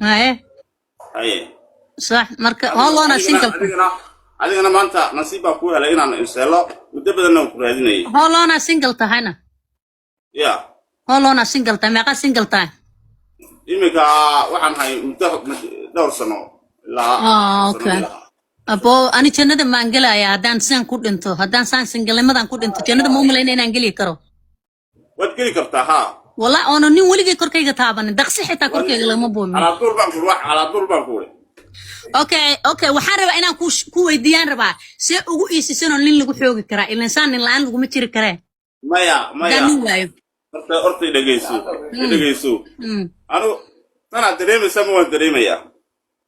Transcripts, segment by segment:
ايه haye صح مركا والله انا سنجل adigana maanta nasiib baa ku helay inaan inshallah muddo badan aan ku raadinayay والله انا سنجل تهنا ya والله انا سنجل تاي ما قا سنجل تاي imika waxaan hay muddo dhowr sano اوكي ابو انا جنده ما انجلايا هدان سان ku dhinto hadaan saan singalnimadan ku dhinto jannada ma u maleynaa inaan geli karo waad geli kartaa ha والله انا nin waligay korkayga taaban daqsi xitaa korkayga lama boomin ala dul baan ku اوكي waxaan rabaa inaan ku weydiiyaan rabaa si ugu iisisano nin lagu xoogi karaa ilaan saan nin la'aan lagu ma jiri karee maya daanin waayo horta dhageyso anu tana dareemaysa ma waan dareemayaa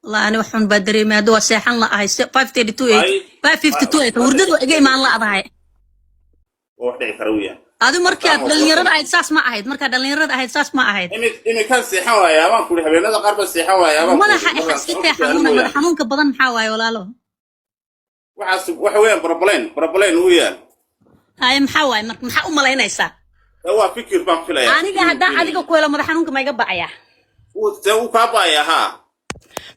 والله انا waxaan baa dareemay hadda waa seexan la ahay 552 wurdadu igay maan la adahay oo dhici kara weeyaan adu markaad dhalinyarada ahayd saas ma ahayd markaad dhalinyarada ahayd saas ma ahayd imika seexan waayaa baan ku habeenada qaar ba seexan waayaa madaxa iska xanuunka badan maxaa waaye walaalo waxa weeyaan problem uu yaal hay maxaa waaye maxaa u malaynaysaa waa fikir baan filayaa aniga hadda adiga ku helo madax xanuunka ma iga bacaya uu ka bacaya ha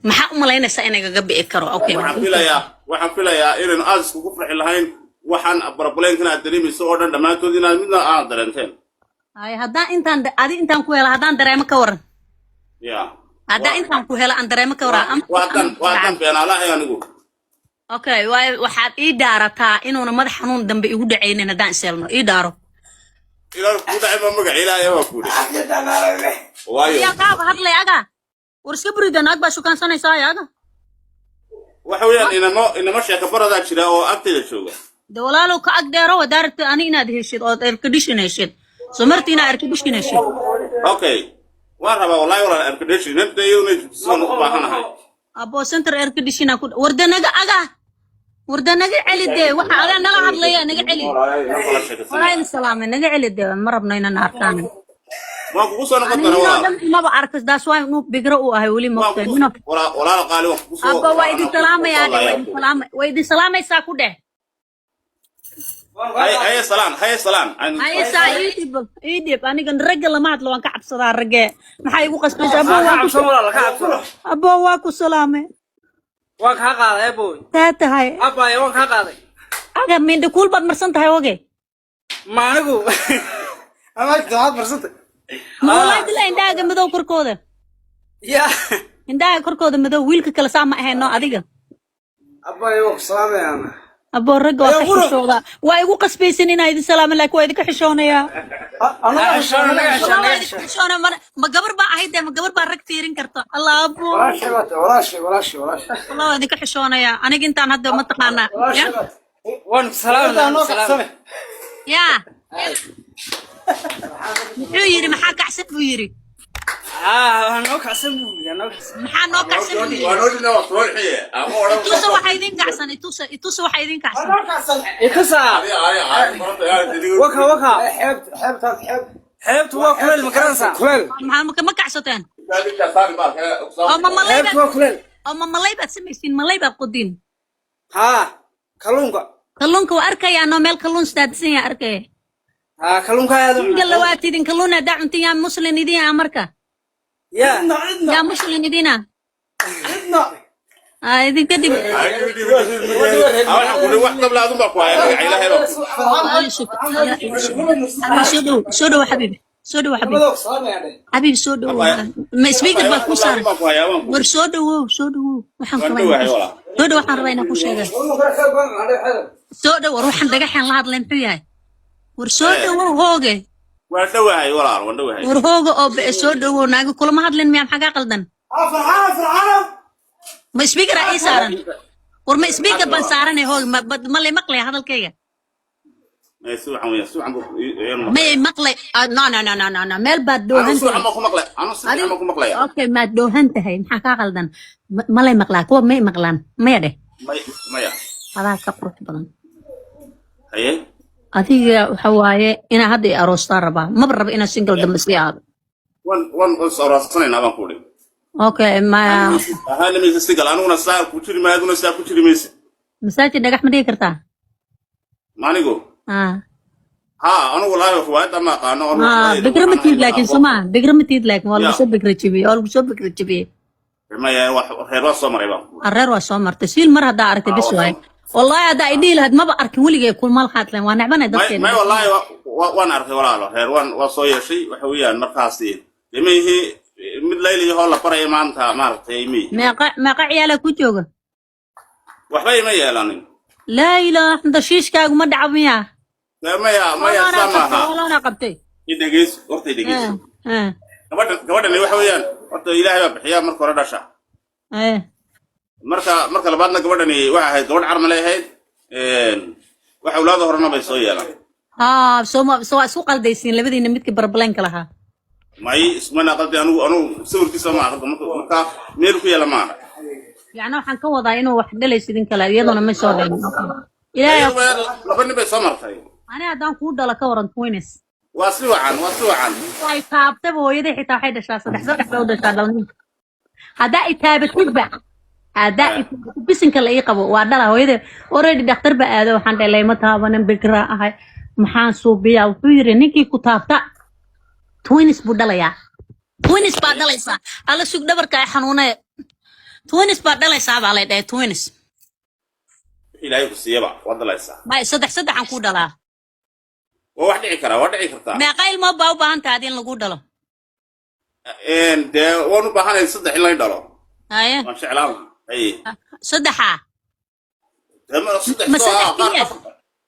maxaa u malaynaysaa inay gaga bi'i karo okay waxaan filayaa inaan aad isku farxi lahayn waxaan problem-kan aad dareemayso oo dhan dhamaantood inaad midna aan dareenteen hay hadda intaan ku helo haddaan dareemo ka waran ya hadda intaan ku helo aan dareemo ka waran waadan beenaalahay anigu okay waxaad ii daarataa inuuna madax xanuun dambe igu dhacaynin haddaan iseelno ii daaro ilaa ku dhacay ma magac ilaahay waa ku dhacay waayo ya qaab hadlay aga warska burida naag baa shukaansanaysaa ayaga waxa weeyaan inama sheeko barada jira oo agteeda jooga de walaalow ka ag dheero wadaarta ani inaad heshid oo air condition heshid soo martii inaad air condition heshid okay waan rabaa wallahi wala air condition inta iyaduna soo u baahanahay abo center air condition ku wardanaga celi de waxa adaa naga hadlaya naga celi walahi salaam naga celi de ma rabno inaan arkaan waan kugu soo noqon doonaa ma ba arkas daas waa inuu bigro u ahay wali moqtay wala qaali waan kugu soo abo waa idin salaamaya waa idin salaamaysaa ku dheh هاي سلام هاي سعيد aniga ragga lama hadlo waan ka cabsadaa ragge maxay igu qasbaysaa abo waa ku salaame waan ka qaaday abo taatahay abay waan ka qaaday aga mindha kuul baad marsan tahay oge maanigu ama daad marsantay wallahi dilaa indhaaga madow korkooda ya indhaaga korkooda madow wiilka kale saa ma ahayno adiga abay waan salaamayna abo ragga waa ka xishooda waa igu qasbaysan inay idin salaamaan laakiin waa idin ka xishoonaya ma gabar baa ahayd ma gabar baa rag tiirin karto allah abo walaashi allah waa idin ka xishoonaya aniga intaan hadda ma taqaanaa waan salaam ya muxuu yiri maxaa kacsan buu yiri noo kacsan buu maxaa noo kacsan buu yiri waanodina waa farxiye ama oran itusa waxa idin kacsan itusa waxa idin kacsan itusa waka xeebtu waa kuleel ma garanaysaa kuleel maxaa ma kacsateen dadka saar baa xeebtu waa kuleel ama malay baad samaysiin malay baad qodin ha kalluunka waa arkaya no meel kalluun staadsan yaa arkaya ha kalluunka aad galla waa tidin kalluuna daa cuntin yaa muslim idin marka ya muslim idina idin kadib wax qabla adun baa ku haya ilaahay soo dhow xabiibi حبيبي سودو ما سبيكر باكو صار ور سودو waxaan qabaa sodho waxaan rabaa inaan ku sheego sodho war waxaan dagaxan la hadlayn xuu yahay war sodho hooge waan dhawahay walaal waan dhawahay war hooge oo sodho naaga kulama hadlin miyaa maxaa qaldan ma speaker ay saaran war ma speaker ban saaran hooge ma le maqlay hadalkayga ما مقلي لا مال بعد دوهنت اوكي ما دوهنت هي ما كقلدن ما لي مقلاك هو ما مقلان ما يده ما هذا كبرت بدن ايه adiga waxa waaye ina hadda aroostaa rabaa ma rabo ina single dam iska aado wan aroosanaynaa baan ku dhig okay ma ahana mi single anuna saar ku jiri maaduna saar ku jiri mayse masaajid dhagax ma dhigi kartaa maanigo أنا والله فوائد ما قانون بقرمتيد لكن سما بقرمتيد لكن والله شو بقرتشبي والله شو بقرتشبي ما يا خير وصمر يبا الرير وسومر تسيل مرة دا أركي بس واي والله هذا إيدي لهاد ما بأركي ولي يكون مال خاتلين وأنا عبنا دكتور ما والله وانا أركي ولا له خير وصوي شيء وحويا مركاسين يمي هي mid layli hoola faray maanta maartay mi meeqa ciyaala ku jooga waxba ima yeelanin laa ilaaha inta shiishkaagu ma dhaco miyaa maya samaha walaana qabtay idegeys waqti idegeys gabadhan waxa weeyaan horta ilaahay baa bixiya marka hore dhasha marka labaadna gabadhani waxa ahayd gabadh carmal ahayd waxa awlaad horena bay soo yeelan soo isku qaldaysiin labadiina midkii barbalenka lahaa may ismana qalbi anu sawirkiisa ma arko marka meel ku yeela ma يعني waxaan ka wadaa inuu wax dhalaysidin kala iyaduna ma soo dhayn ilaahay labani bay soo martay ani hadaan ku dhala ka waran twins waasi wacan way taabtay hooyada xitaa waxay dhashaa saddex bay u dhashaa dhalin hadaa itaabatidba hadaa bisinka la ii qabo waa dhala hooyada already dhakhtar ba aado waxaan dhalay ma taabanan bikra ahay maxaan suubiyaa wuxuu yiri ninkii ku taabta twins buu dhalayaa twins baa dhalaysa ala sug dhabarka ay xanuunay twins baa dhalaysa baa lay dhahay twins ilaahay ku siiyaba wad dhalaysa ma saddex aan ku dhalaa wax dhici kartaa ma qayl ma baa u baahan tahay in lagu dhalo de wanu baahanay saddex in la dhalo haye ma jeclaan haye saddexa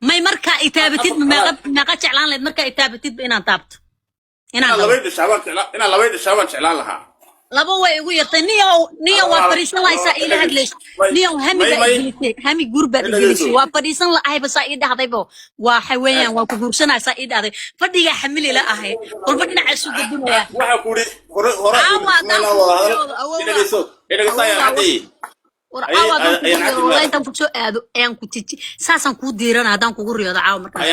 may marka itaabatid ma jeclaan leed marka itaabatid inaan taabto inaan labada shaaban jeclaan lahaa laba way ugu yartay niyo waa fariisan laysa ila hadleys niyo hami gurba dilisay waa fariisan la ahay basa ii dhahdaybo waa xawayaan waa ku guursanaysa ii dhahday fadhiga xamili la ahay walba dhinaca isu gudbinaya waxa ku ri hore intaan ku soo aado ayaan ku tiji saasan ku diirana hadaan kugu riyoodo caaw markaa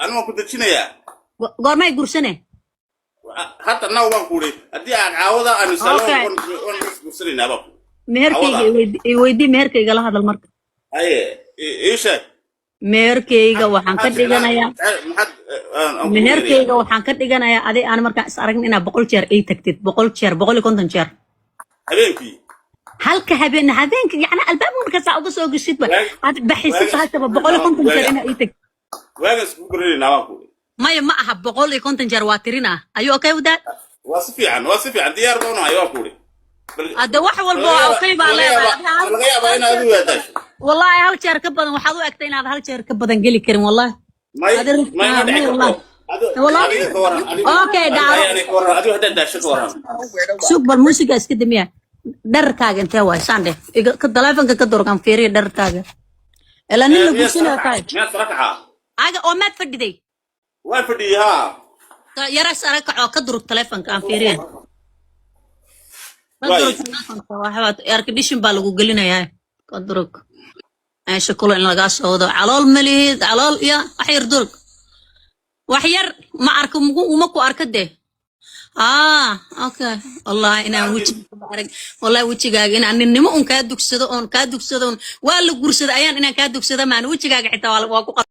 anu ku dajinaya goormay guursanay حتى نوبان كوري أدي عاوضة أنا سلام ونسرين أبغى مهركي مهركي قال هذا المركب أيه إيش مهركي وحن كديجنا يا مهركي وحن كديجنا يا أدي أنا مركب سأرجع إن بقول شير أي تكتير بقول كنت شير هبينكي هلك هبينك يعني الباب مركز ساعد سوق الشيء بحس هذا بقول كنت شير أنا أي تكتير واجس كوري نوبان كوري ما أحب بقول كنت جرواترينا أيوة كيف ده وصفي عن ديار بونا أيوة كوري هذا واحد والله كيف على والله هل شركة بدن وحضو أكتين هذا هل شركة بدن قلي كريم والله ما والله أوكي دعوة سوق بالموسيقى اسكدمية درتاج أنت هو ساندي كدلافن كدور كان فيري درتاج إلا نيلو بسنا تاج أجا أو ما تفدي وافديها يا راس أركع كدر التلفون كان فيرين واحد يركديشن بالغو قلنا يا كدرك شكله إن لقاس هذا على المليد على يا أحير درك وحير ما أركم وماكو أركده أوكي والله أنا وجه والله وجه جاي أنا النمو كادوك سدون ولا قرص أيان أنا كادوك سدا ما وجه جاي حتى واقو